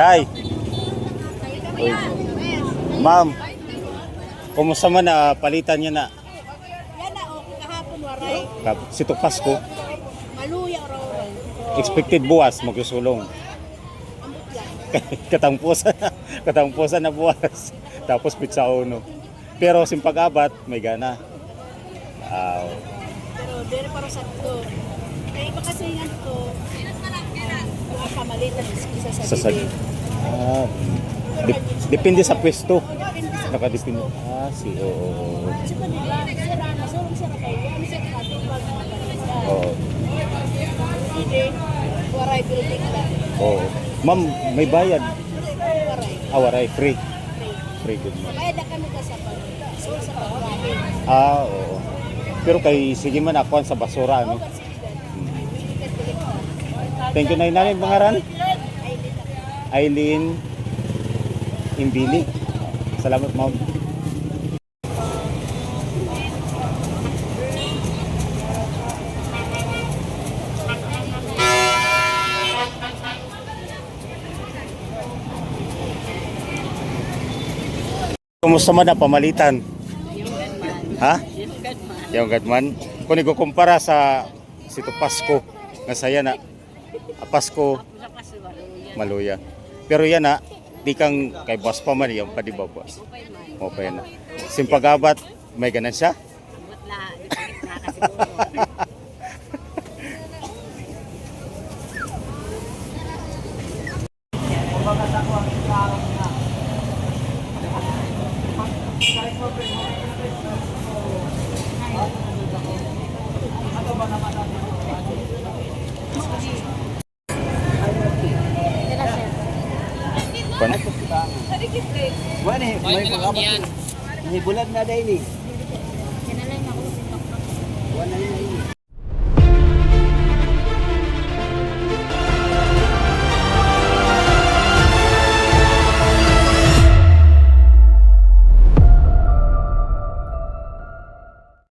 Nay. Uy. Ma'am. Kumusta man na palitan niya na? Yan na, kahapon waray. Sito Pasko. Maluya raw. Expected buwas magsusulong. Ambot lang. Katangpusan na buwas. Tapos pizza uno. Pero simpag-abat may gana. Wow. Pero dere para sa to. Kaya iba kasi yan to. Mga kamalitan isa sa Sa bibig. Depende sa pwesto. Depende sa Nakadepende. Oo. Kasi pa nila, sira na, sorong sira kayo. Ano sa natin pag mabalita? Oo. Hindi, waray building lang. Oo. Ma'am, may bayad. Waray. Waray, free. Free good ma'am. Kaya da kami ka sa pag, so sa pagwahin. Oo. Pero kay sige man ako sa basura ano. Thank you na inanin pangaran. Aileen Imbili. Salamat ma'am. Kumusta man na pamalitan? Ha? Yung Gadman. Kung ikukumpara sa Sito Pasko, nasaya na. Pasko, maluya. Pero yan na, di kang kay boss pa man yung padiba boss. Okay na. Simpag-abat, may ganan siya? Pan? Wala may pagkakas. May bulag na dahil eh. Wala na